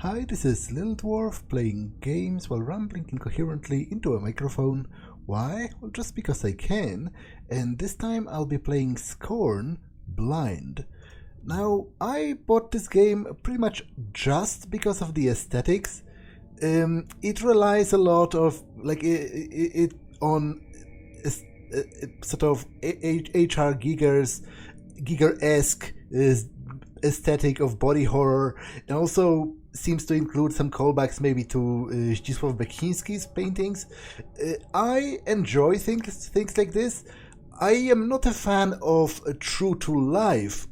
Hi, this is Little Dwarf playing games while rambling incoherently into a microphone. Why? Well, just because I can, and this time I'll be playing Scorn Blind. Now, I bought this game pretty much just because of the aesthetics. It relies a lot of on sort of HR Giger-esque aesthetic of body horror, and also seems to include some callbacks maybe to Zdzisław Beksiński's paintings. I enjoy things like this. I am not a fan of a true-to-life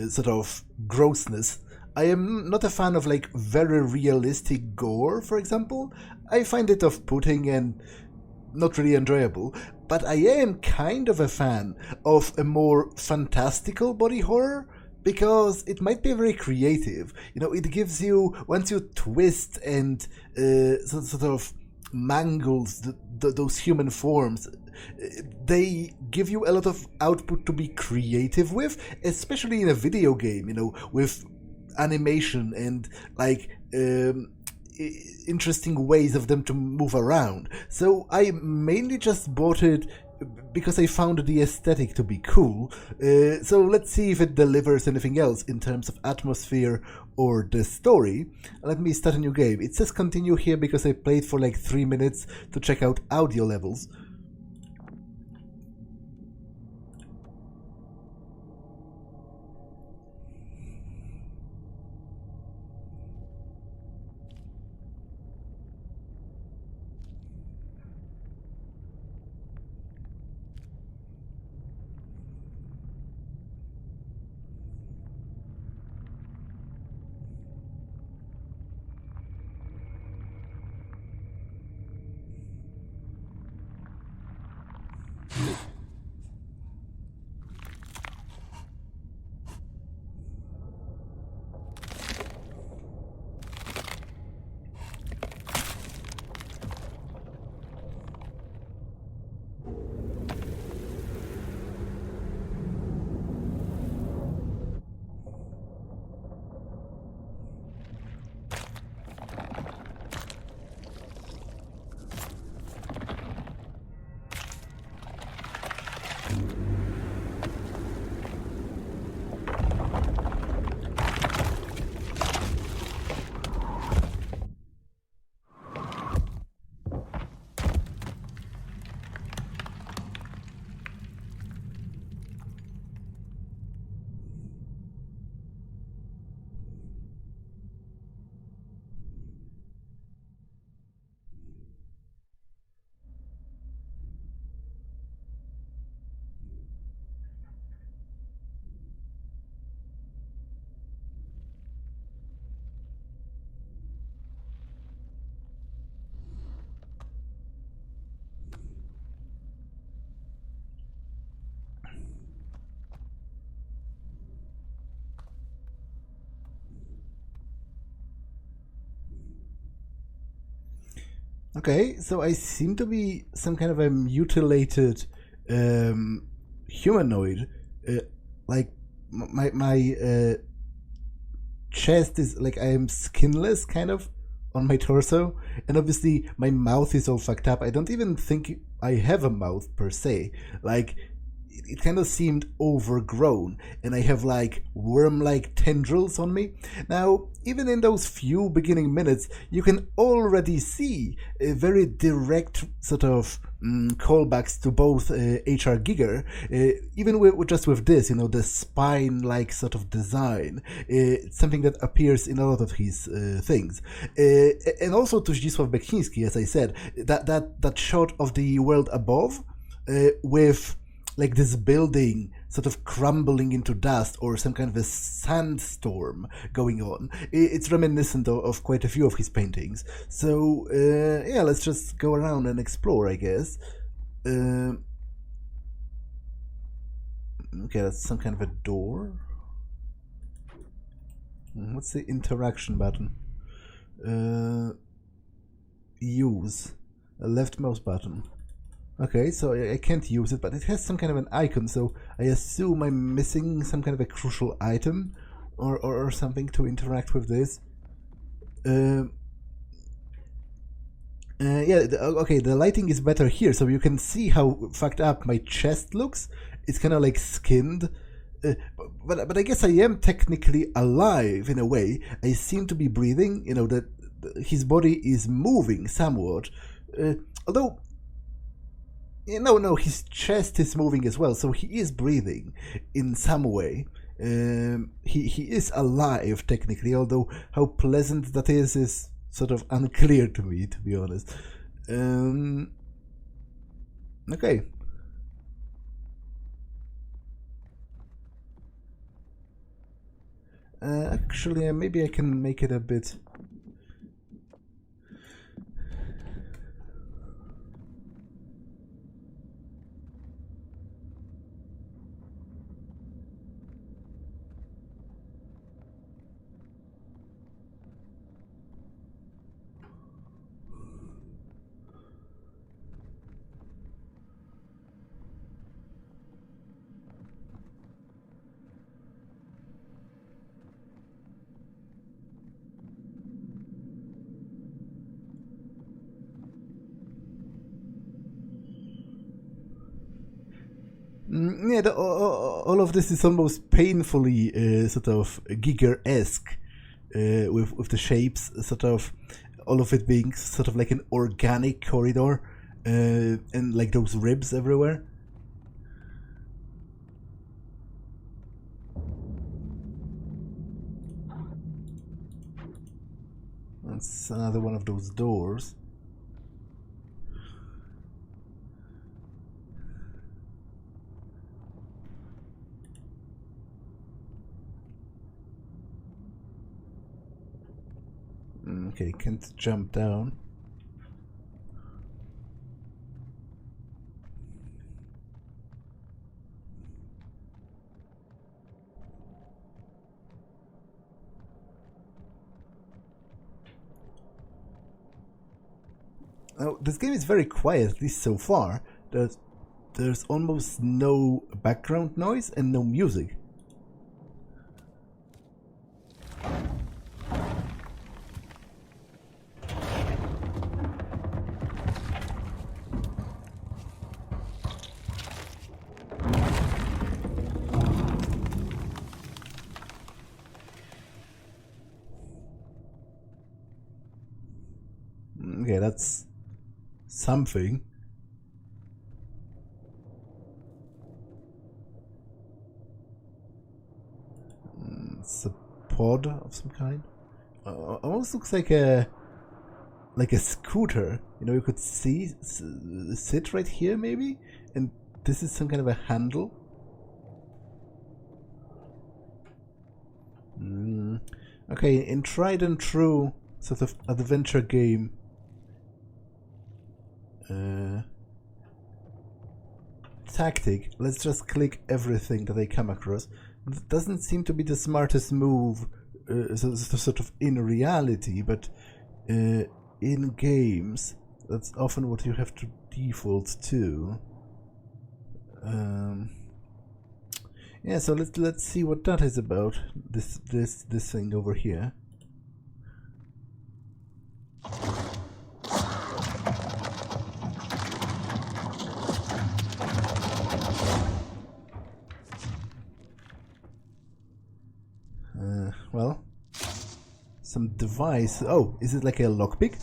sort of grossness. I am not a fan of like very realistic gore, for example. I find it off-putting and not really enjoyable. But I am kind of a fan of a more fantastical body horror, because it might be very creative. You know, it gives you, once you twist and sort of mangles those human forms, they give you a lot of output to be creative with, especially in a video game, you know, with animation and like interesting ways of them to move around. So I mainly just bought it because I found the aesthetic to be cool. So let's see if it delivers anything else in terms of atmosphere or the story. Let me start a new game. It says continue here because I played for like 3 minutes to check out audio levels. Okay, so I seem to be some kind of a mutilated humanoid. Like my chest is like I am skinless, kind of, on my torso, and obviously my mouth is all fucked up. I don't even think I have a mouth per se. Like it kind of seemed overgrown, and I have like worm-like tendrils on me. Now, even in those few beginning minutes, you can already see a very direct sort of callbacks to both H.R. Giger, even just with this, you know, the spine-like sort of design. It's something that appears in a lot of his things. And also to Zdzisław Beksiński, as I said, that shot of the world above with like this building sort of crumbling into dust, or some kind of a sandstorm going on. It's reminiscent of quite a few of his paintings. So yeah, let's just go around and explore, I guess. Okay, that's some kind of a door. What's the interaction button? Use. A left mouse button. Okay, so I can't use it, but it has some kind of an icon, so I assume I'm missing some kind of a crucial item or something to interact with this. Yeah, okay, the lighting is better here, so you can see how fucked up my chest looks. It's kind of like skinned. But I guess I am technically alive in a way. I seem to be breathing, you know, that his body is moving somewhat. Although, no, his chest is moving as well, so he is breathing in some way. He is alive technically, although how pleasant that is sort of unclear to me, to be honest. Okay. Actually, maybe I can make it a bit. Yeah, all of this is almost painfully sort of Giger-esque, with the shapes, sort of, all of it being sort of like an organic corridor, and like those ribs everywhere. That's another one of those doors. Okay, can't jump down. Now, this game is very quiet, at least so far. There's almost no background noise and no music. Okay, that's something. It's a pod of some kind. Almost looks like a scooter. You know, you could sit right here maybe, and this is some kind of a handle. Okay, in tried and true sort of adventure game. Tactic. Let's just click everything that I come across. It doesn't seem to be the smartest move, sort of in reality, but in games, that's often what you have to default to. Yeah, so let's see what that is about. This thing over here. Well, some device. Oh, is it like a lockpick?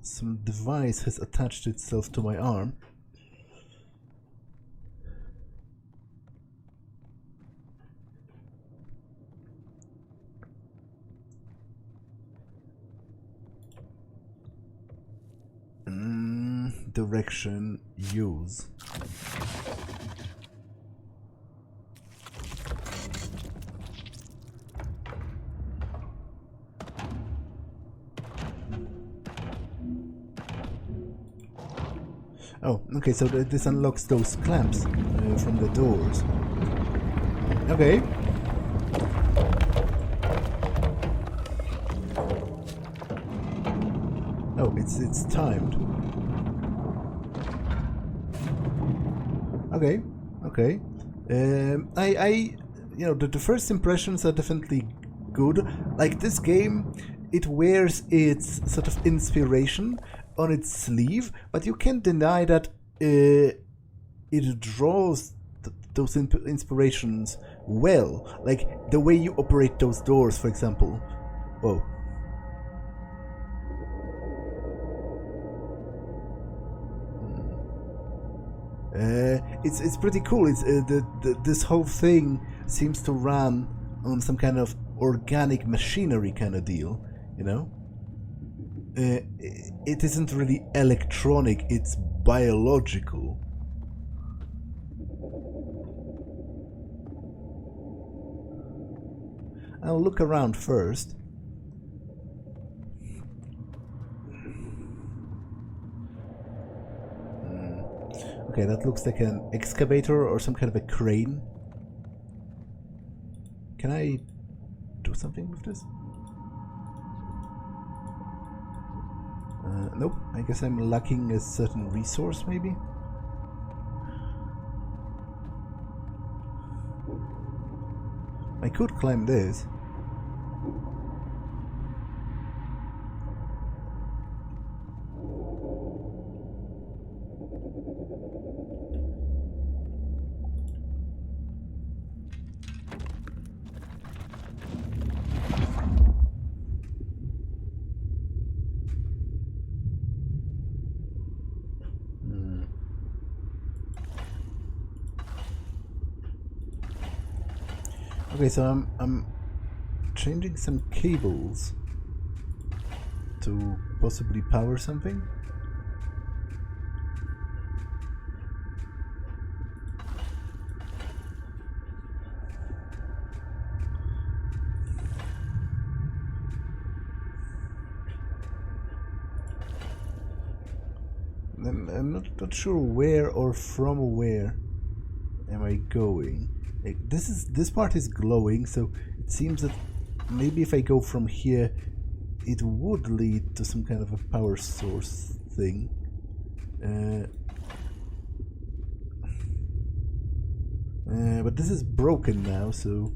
Some device has attached itself to my arm. Direction use. Oh, okay, so this unlocks those clamps from the doors. Okay. Oh, it's timed. Okay. I you know, the first impressions are definitely good. Like this game, it wears its sort of inspiration on its sleeve, but you can't deny that it draws those inspirations well. Like the way you operate those doors, for example. Whoa. It's pretty cool. It's this whole thing seems to run on some kind of organic machinery kind of deal, you know. It isn't really electronic. It's biological. I'll look around first. Okay, that looks like an excavator or some kind of a crane. Can I do something with this? Nope, I guess I'm lacking a certain resource, maybe? I could climb this. Okay, so I'm changing some cables to possibly power something. I'm not sure where or from where am I going. This part is glowing, so it seems that maybe if I go from here, it would lead to some kind of a power source thing. But this is broken now, so...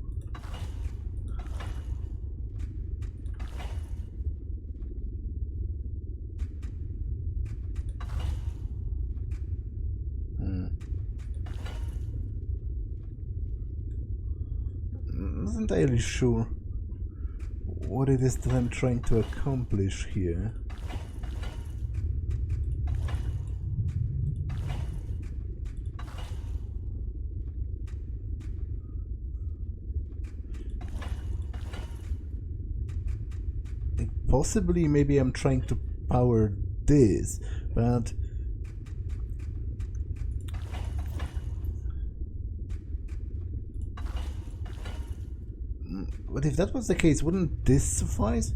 Not entirely sure what it is that I'm trying to accomplish here. Possibly, maybe I'm trying to power this, but... But if that was the case, wouldn't this suffice?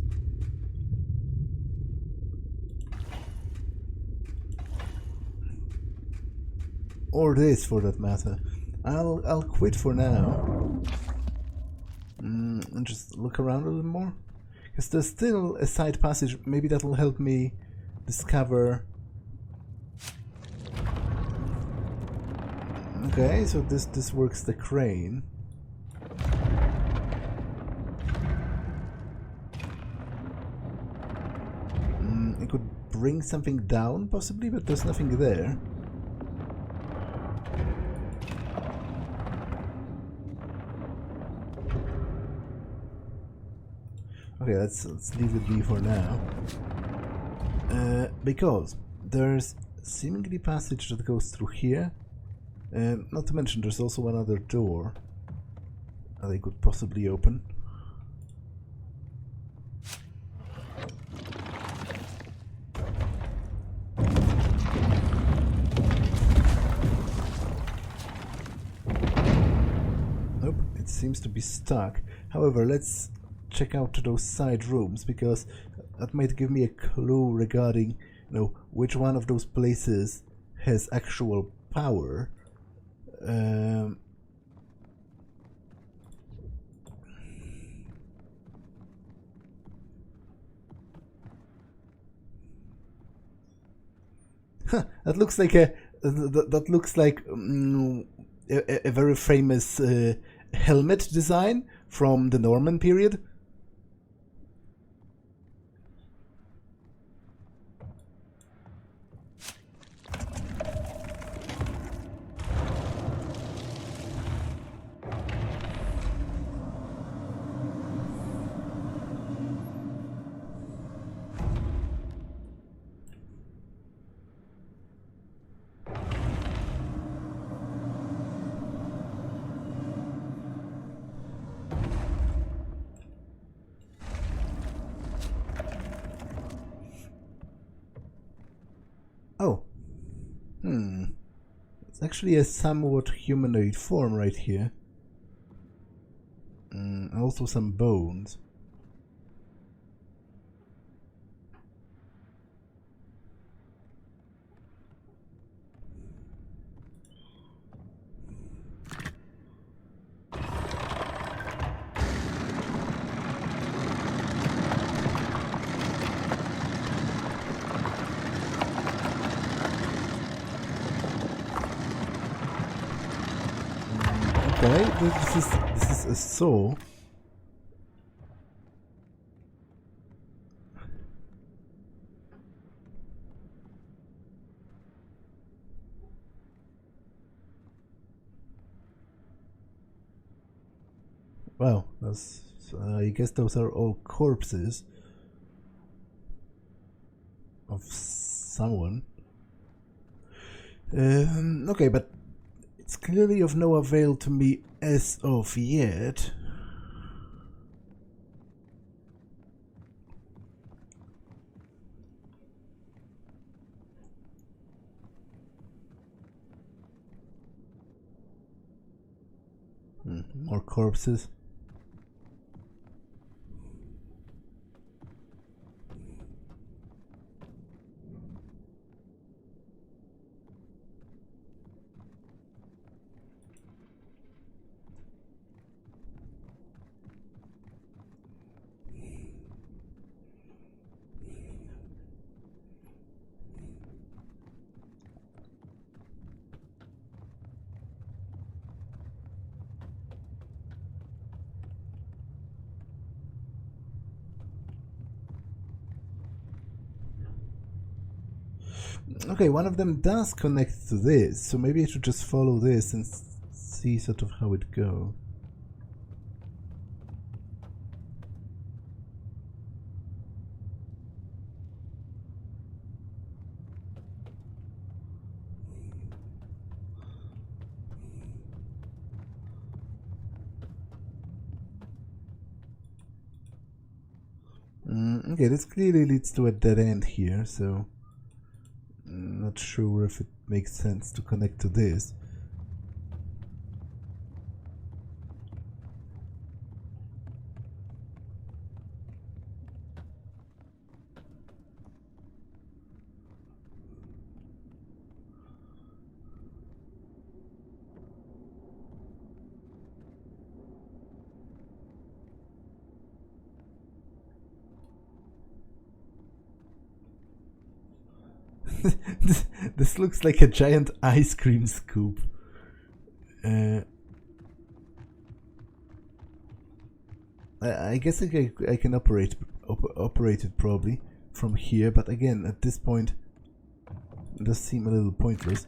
Or this, for that matter. I'll quit for now. And just look around a little more. Because there's still a side passage. Maybe that'll help me discover... Okay, so this works the crane. I could bring something down, possibly, but there's nothing there. Okay, let's leave it be for now. Because there's seemingly passage that goes through here. Not to mention there's also another door that I could possibly open. Nope, it seems to be stuck. However, let's check out those side rooms, because that might give me a clue regarding, you know, which one of those places has actual power. That looks like a very famous helmet design from the Norman period. It's actually a somewhat humanoid form right here. Also some bones. Okay, this is a saw. Wow, that's I guess those are all corpses of someone. Okay, but it's clearly of no avail to me as of yet. More corpses. Okay, one of them does connect to this, so maybe I should just follow this and see sort of how it goes. Okay, this clearly leads to a dead end here, so not sure if it makes sense to connect to this. This looks like a giant ice cream scoop. I guess I can operate it probably from here, but again, at this point, it does seem a little pointless.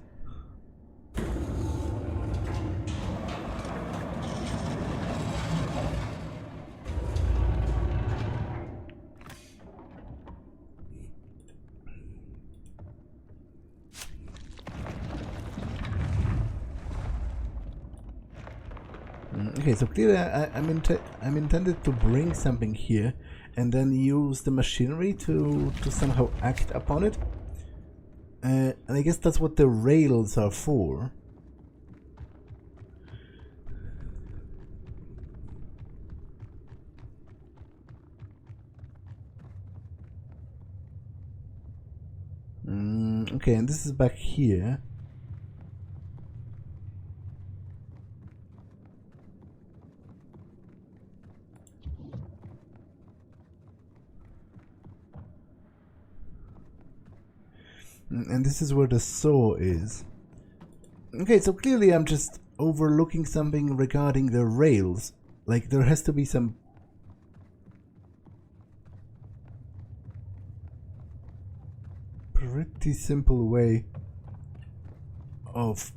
Okay, so clearly I'm intended to bring something here and then use the machinery to somehow act upon it. And I guess that's what the rails are for. Okay, and this is back here. And this is where the saw is. Okay, so clearly I'm just overlooking something regarding the rails. Like, there has to be some pretty simple way of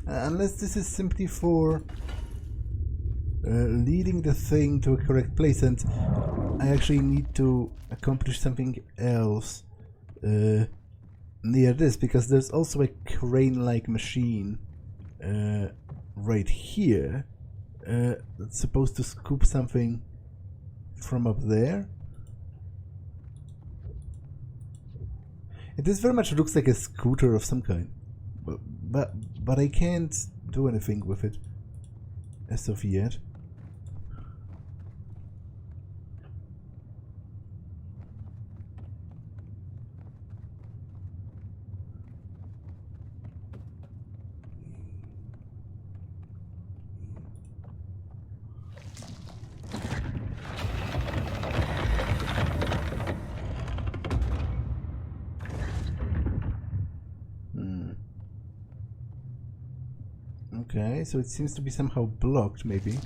Unless this is simply for leading the thing to a correct place, and I actually need to accomplish something else near this, because there's also a crane-like machine right here that's supposed to scoop something from up there. This very much looks like a scooter of some kind, but I can't do anything with it as of yet. Okay, so it seems to be somehow blocked, maybe.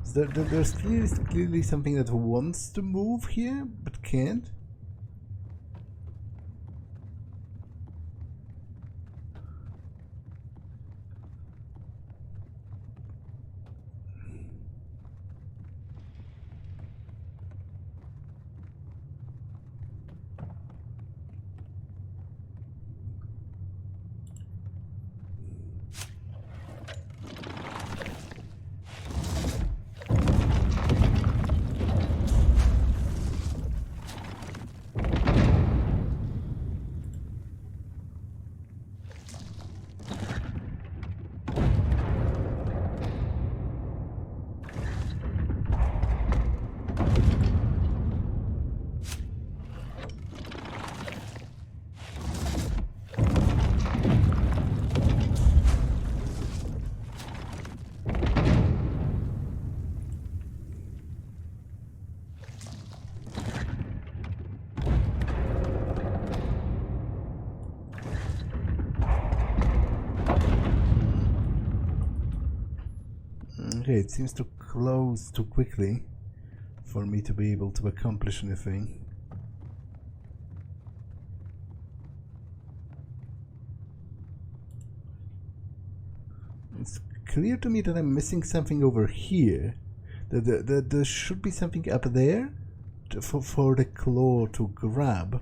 So there's clearly something that wants to move here, but can't. Okay, it seems to close too quickly for me to be able to accomplish anything. It's clear to me that I'm missing something over here. There should be something up there for the claw to grab.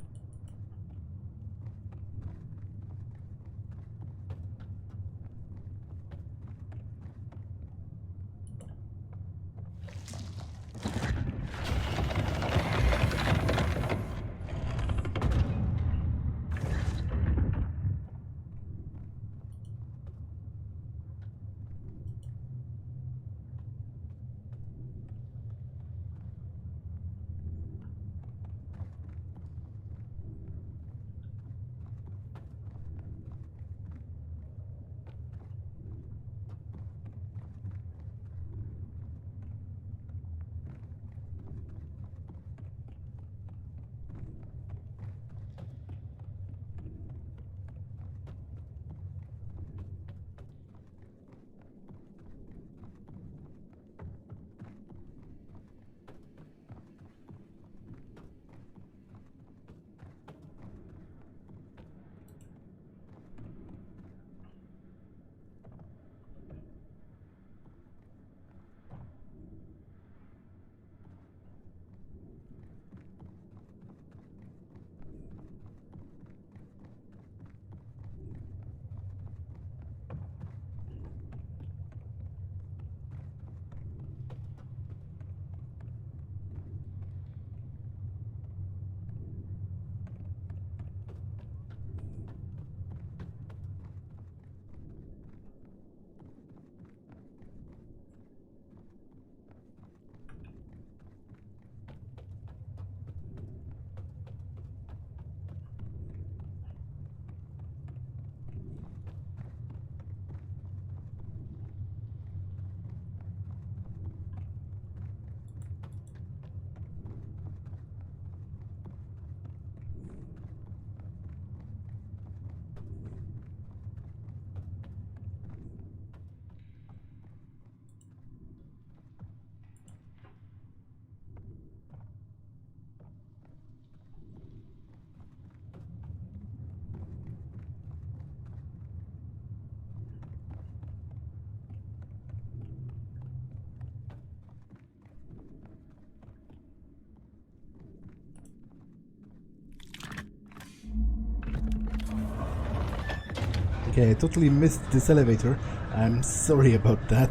Okay, I totally missed this elevator. I'm sorry about that.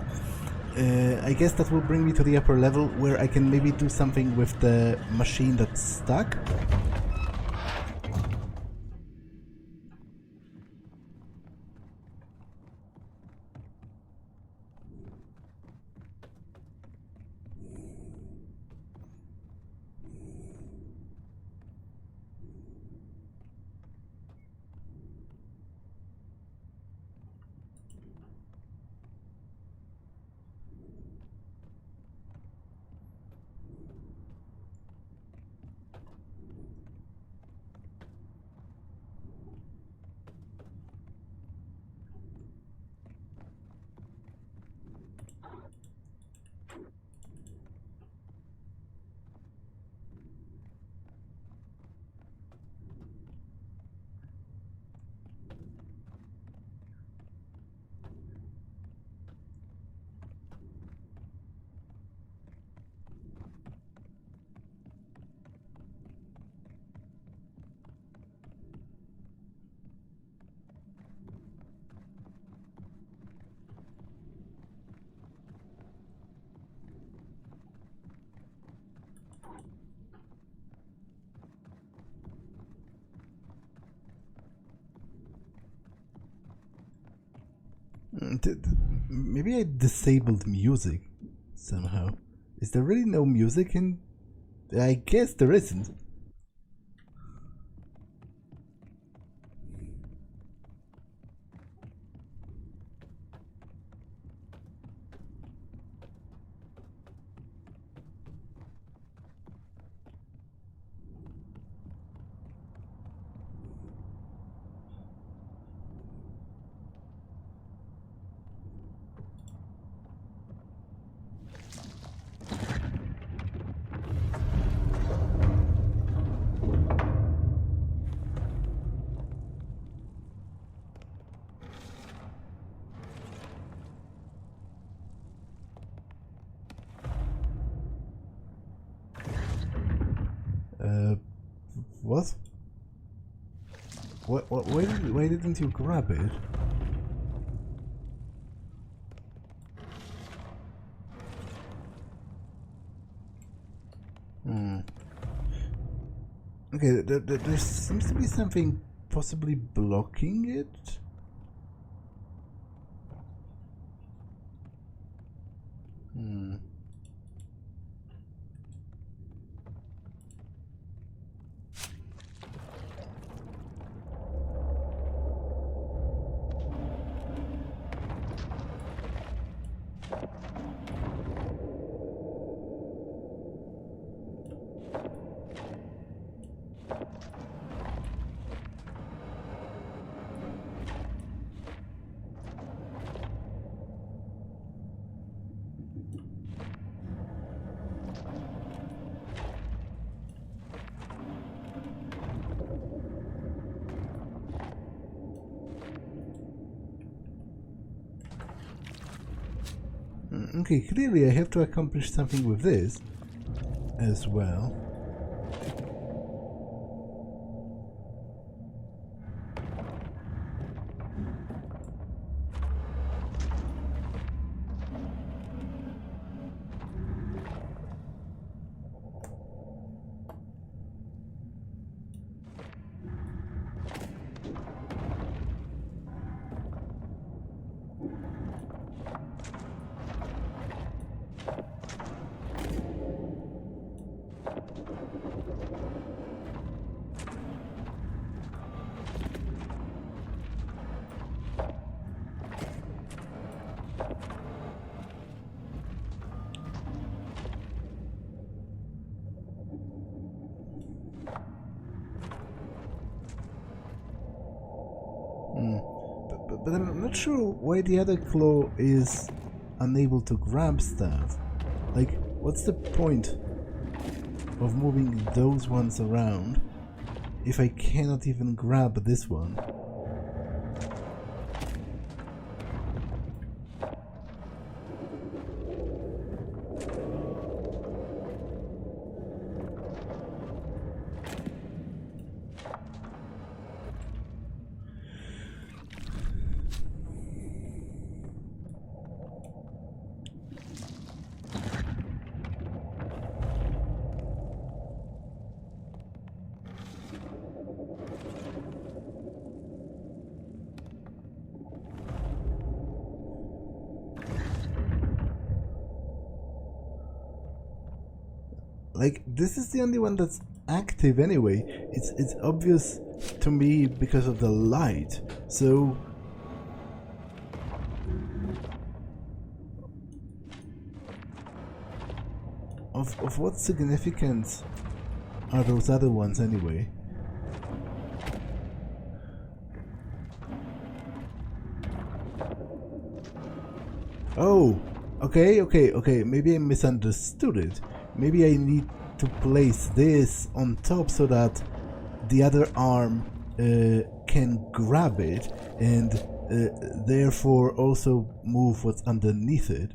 I guess that will bring me to the upper level where I can maybe do something with the machine that's stuck. Maybe I disabled music somehow. Is there really no music in... I guess there isn't. What? What? Why didn't you grab it? Okay, there seems to be something possibly blocking it. Okay, clearly I have to accomplish something with this as well. But I'm not sure why the other claw is unable to grab stuff. Like, what's the point of moving those ones around if I cannot even grab this one? Like, this is the only one that's active anyway. It's obvious to me because of the light. So of what significance are those other ones anyway? Oh, okay. Maybe I misunderstood it. Maybe I need to place this on top so that the other arm can grab it and therefore also move what's underneath it.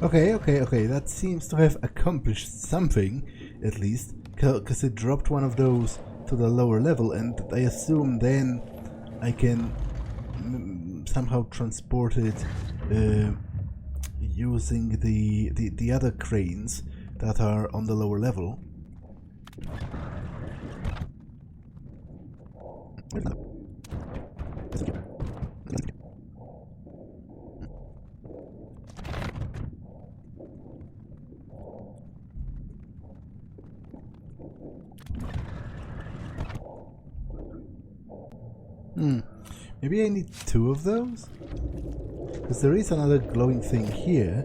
Okay, that seems to have accomplished something, at least, because it dropped one of those to the lower level, and I assume then I can somehow transport it using the other cranes that are on the lower level. Maybe I need two of those? Because there is another glowing thing here.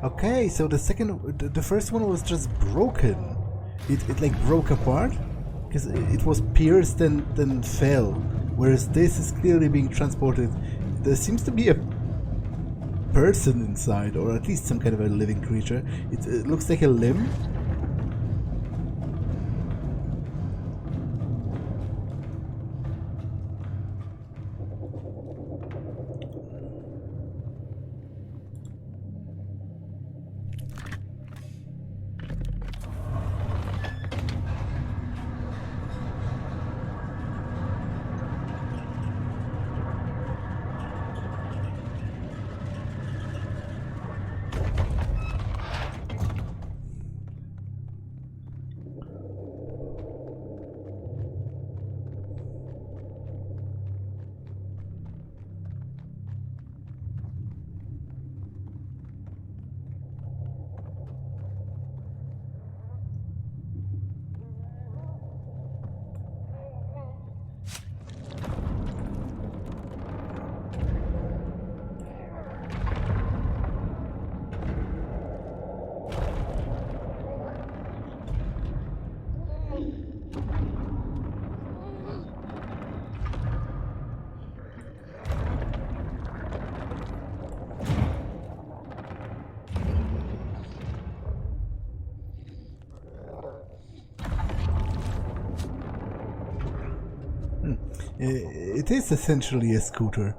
Okay, so the first one was just broken. It like broke apart because it was pierced and then fell. Whereas this is clearly being transported. There seems to be a person inside, or at least some kind of a living creature. It looks like a limb. It is essentially a scooter.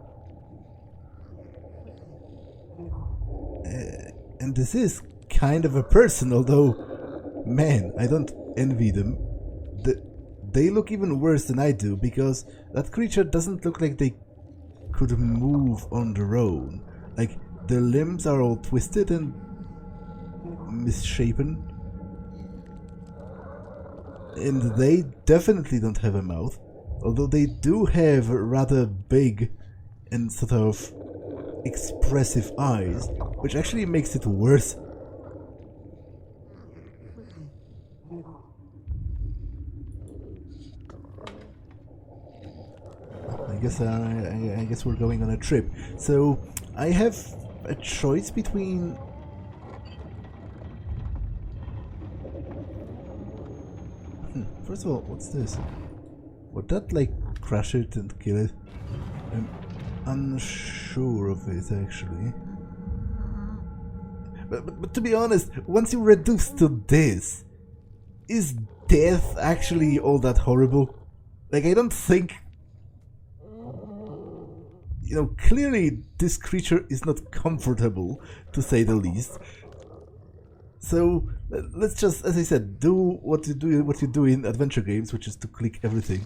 And this is kind of a person, although, man, I don't envy them. They look even worse than I do, because that creature doesn't look like they could move on their own. Like, their limbs are all twisted and misshapen. And they definitely don't have a mouth, although they do have rather big and sort of expressive eyes, which actually makes it worse. I guess we're going on a trip. So I have a choice between first of all, what's this? Would that like crush it and kill it? I'm unsure of it actually. But to be honest, once you reduce to this, is death actually all that horrible? Like, I don't think... You know, clearly this creature is not comfortable, to say the least. So let's just, as I said, do what you do in adventure games, which is to click everything.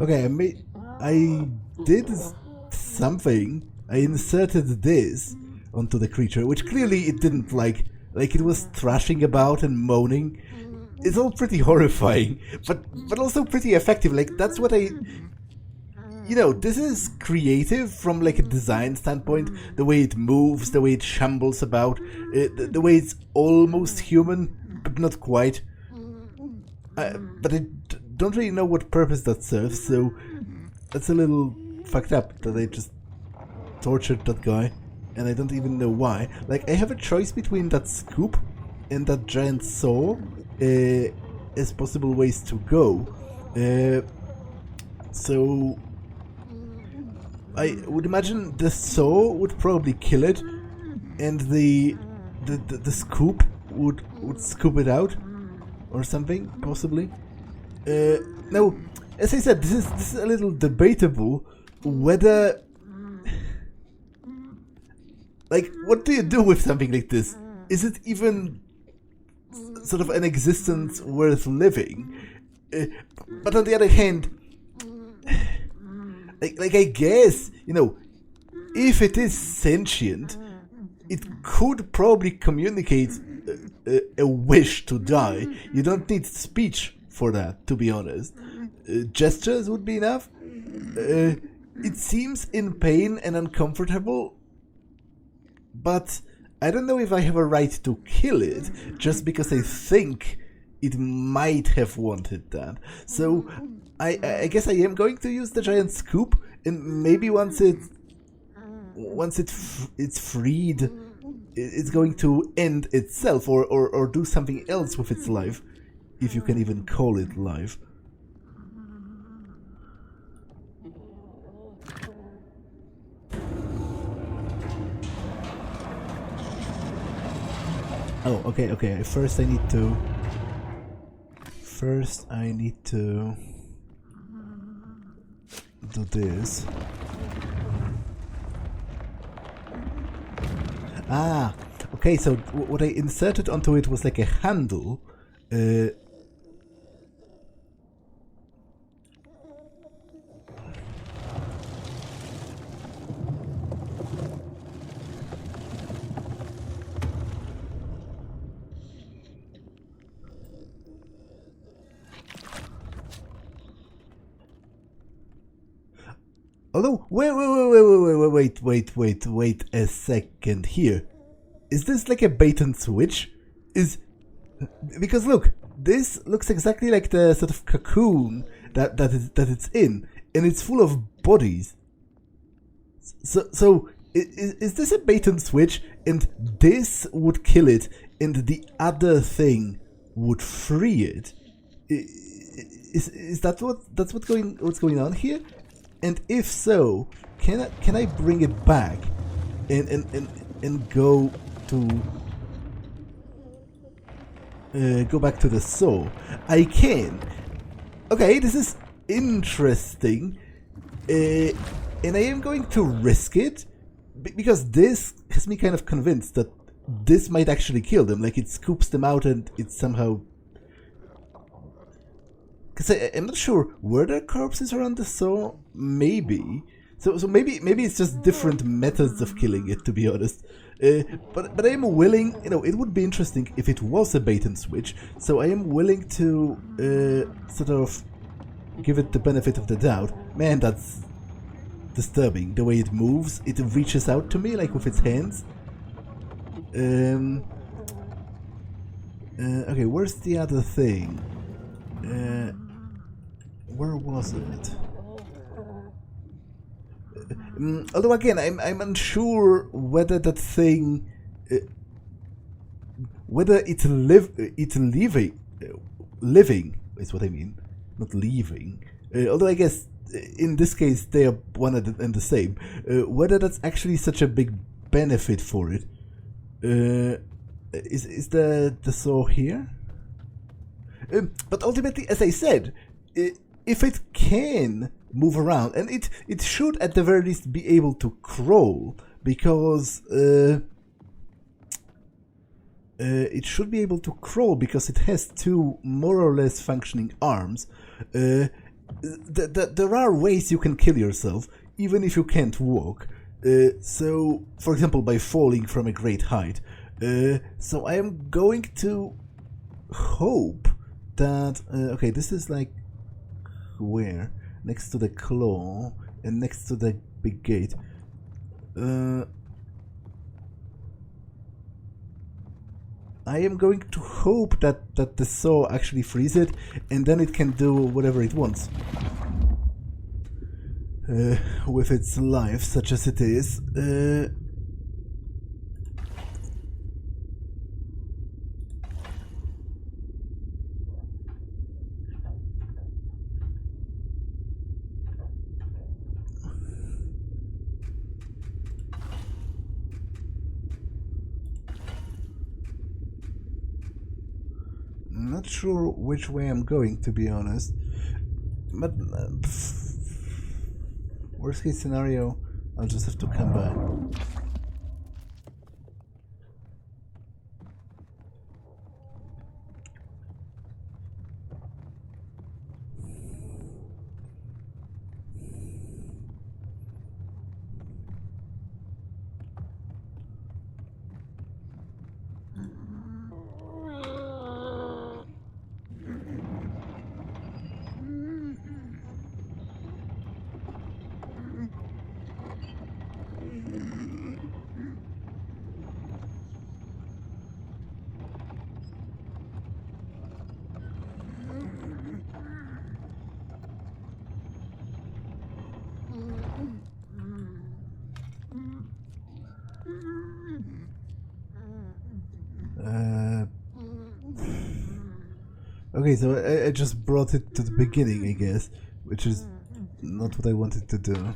Okay, I did something. I inserted this onto the creature, which clearly it didn't like. Like, it was thrashing about and moaning. It's all pretty horrifying, but also pretty effective. Like, that's what I... You know, this is creative from like a design standpoint. The way it moves, the way it shambles about, the way it's almost human, but not quite. But I don't really know what purpose that serves, so that's a little fucked up that I just tortured that guy, and I don't even know why. Like, I have a choice between that scoop and that giant saw as possible ways to go. So I would imagine the saw would probably kill it, and the scoop would scoop it out, or something, possibly. Now, as I said, this is a little debatable whether... Like, what do you do with something like this? Is it even sort of an existence worth living? But on the other hand, like I guess, you know, if it is sentient, it could probably communicate a wish to die. You don't need speech for that, to be honest. Gestures would be enough. It seems in pain and uncomfortable, but I don't know if I have a right to kill it just because I think it might have wanted that. So I guess I am going to use the giant scoop, and maybe once it's freed, it's going to end itself or do something else with its life, if you can even call it life. Oh, okay. First I need to do this. Ah, okay, so what I inserted onto it was like a handle. Although, wait a second here. Is this like a bait and switch? Because look, this looks exactly like the sort of cocoon that it's in, and it's full of bodies. So is this a bait and switch? And this would kill it, and the other thing would free it. Is that what's going on here? And if so, can I bring it back and go back to the saw? I can. Okay, this is interesting, and I am going to risk it because this has me kind of convinced that this might actually kill them. Like, it scoops them out and it somehow. Because I'm not sure, were there corpses around the saw? Maybe. So maybe it's just different methods of killing it, to be honest. But I am willing, it would be interesting if it was a bait and switch. So I am willing to sort of give it the benefit of the doubt. Man, that's disturbing. The way it moves, it reaches out to me like with its hands. Okay, where's the other thing? Where was it? Although again, I'm unsure whether that thing, whether it's living is what I mean, not leaving. Although I guess in this case they are one and the same. Whether that's actually such a big benefit for it. Is the saw here? But ultimately, as I said, if it can move around, and it should at the very least be able to crawl, because it should be able to crawl because it has two more or less functioning arms. There are ways you can kill yourself even if you can't walk. So, for example, by falling from a great height. So I am going to hope that okay, this is like where? Next to the claw and next to the big gate. I am going to hope that the saw actually frees it, and then it can do whatever it wants with its life, such as it is. Not sure which way I'm going, to be honest, but worst case scenario, I'll just have to come back. Okay, so I just brought it to the beginning, I guess, which is not what I wanted to do.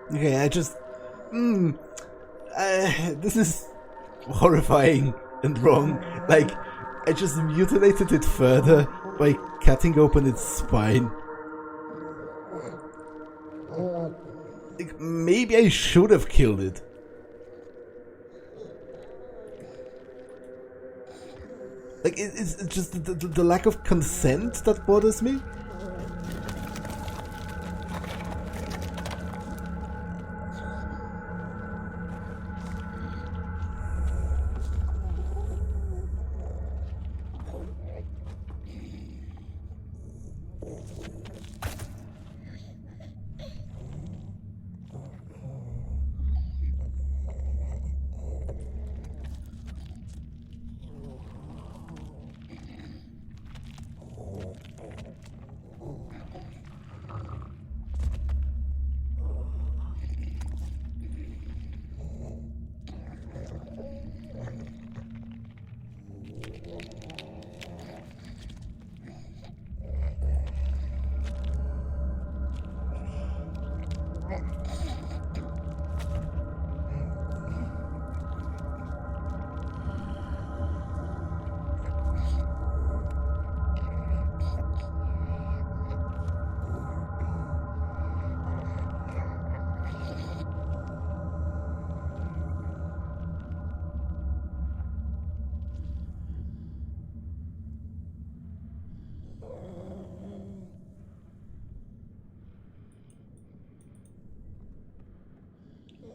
Okay, this is horrifying and wrong. Like, I just mutilated it further by cutting open its spine. Like, maybe I should have killed it. Like, it's just the lack of consent that bothers me.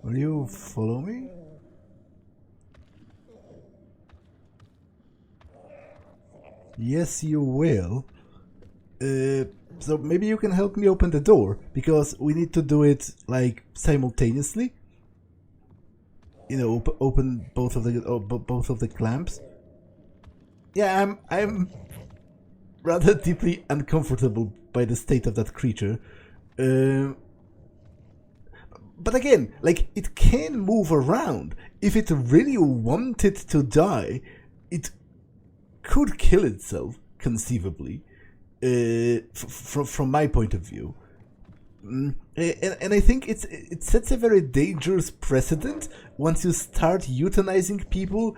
Will you follow me? Yes, you will. So maybe you can help me open the door, because we need to do it like simultaneously. You know, open both of the clamps. Yeah, I'm rather deeply uncomfortable by the state of that creature. But again, like, it can move around. If it really wanted to die, it could kill itself, conceivably, from my point of view. And I think it sets a very dangerous precedent once you start euthanizing people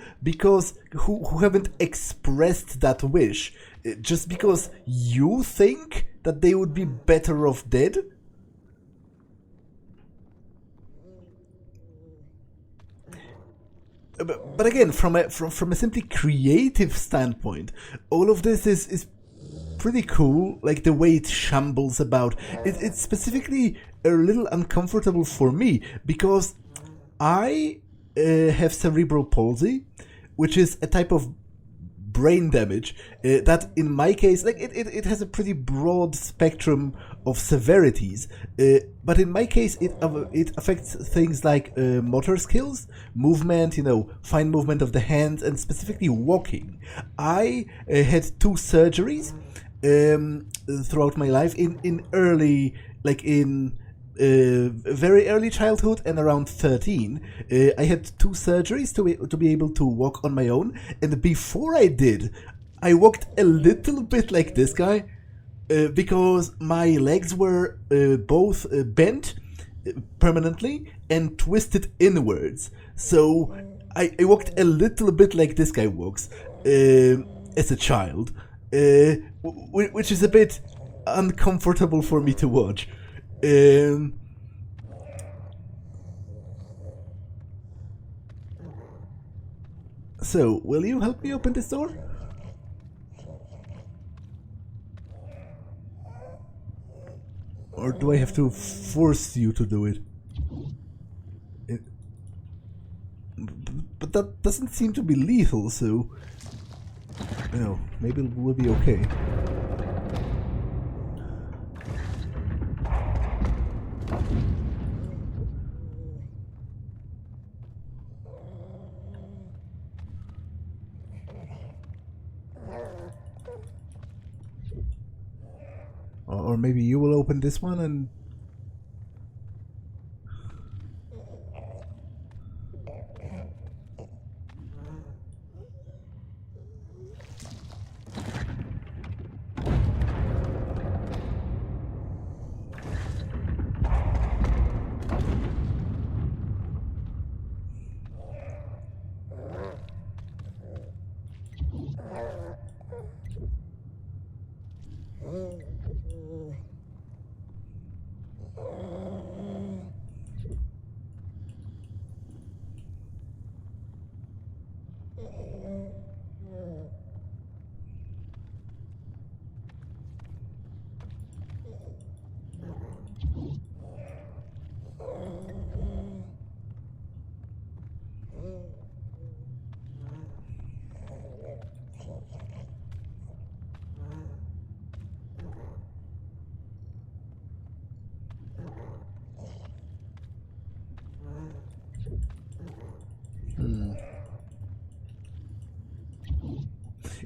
who haven't expressed that wish, just because you think that they would be better off dead. But again, from a simply creative standpoint, all of this is pretty cool. Like, the way it shambles about. It's specifically a little uncomfortable for me, because I have cerebral palsy, which is a type of brain damage that, in my case, like, it has a pretty broad spectrum of severities, but in my case it affects things like motor skills, movement, fine movement of the hands, and specifically walking. I had 2 surgeries throughout my life in early, like, in very early childhood and around 13. I had 2 surgeries to be able to walk on my own, and before I did, I walked a little bit like this guy. because my legs were both bent permanently and twisted inwards. So I walked a little bit like this guy walks as a child, which is a bit uncomfortable for me to watch. So, will you help me open this door? Or do I have to force you to do it? But that doesn't seem to be lethal, so... You know, maybe we'll be okay. Or maybe you will open this one and...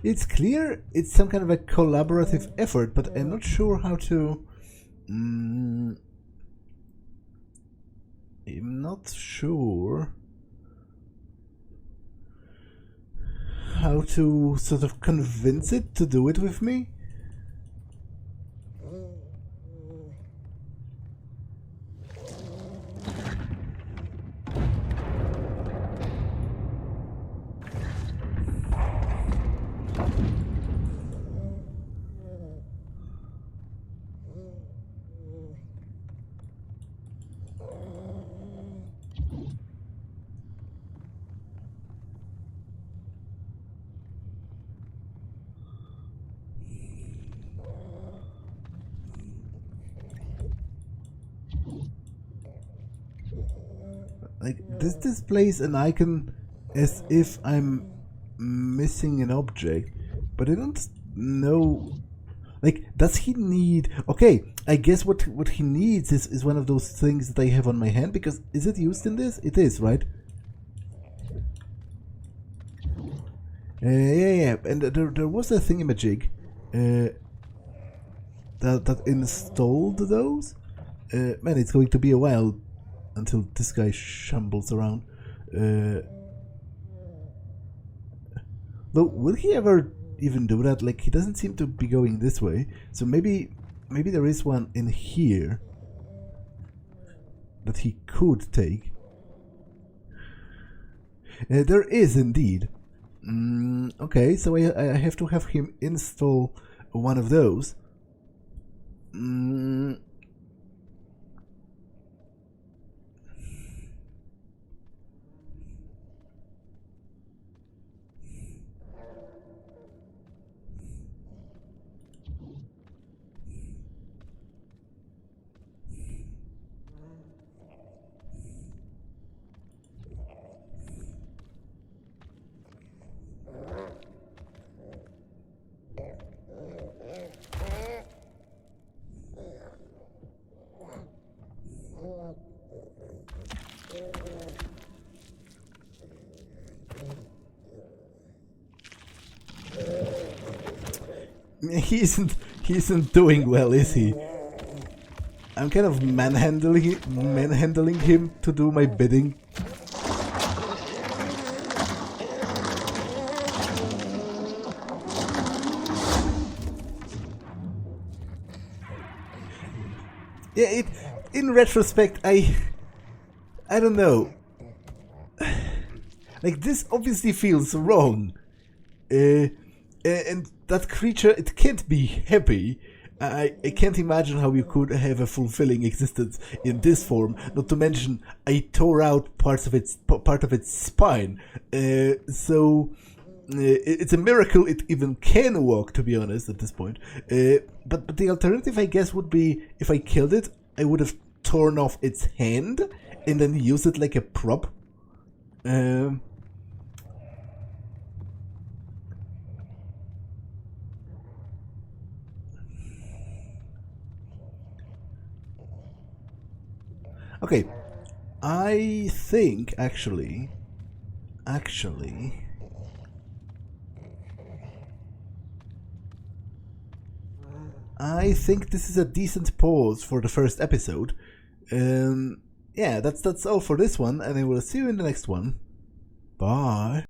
It's clear it's some kind of a collaborative effort, but I'm not sure how to... I'm not sure how to sort of convince it to do it with me. Like, this displays an icon as if I'm missing an object, but I don't know. Like, does he need... Okay, I guess what he needs is one of those things that I have on my hand, because is it used in this? It is, right? Yeah, and there was a thingamajig that installed those. Man, it's going to be a while until this guy shambles around. Though, will he ever even do that? Like, he doesn't seem to be going this way. So maybe there is one in here that he could take. There is indeed. Okay, so I have to have him install one of those. He isn't doing well, is he? I'm kind of manhandling him to do my bidding. Yeah, in retrospect, I don't know. Like, this obviously feels wrong. And that creature, it can't be happy. I can't imagine how you could have a fulfilling existence in this form. Not to mention, I tore out part of its spine. So it's a miracle it even can walk. To be honest, at this point. But the alternative, I guess, would be if I killed it, I would have torn off its hand and then use it like a prop. Okay, I think actually, I think this is a decent pause for the first episode. Yeah, that's all for this one, and I will see you in the next one. Bye.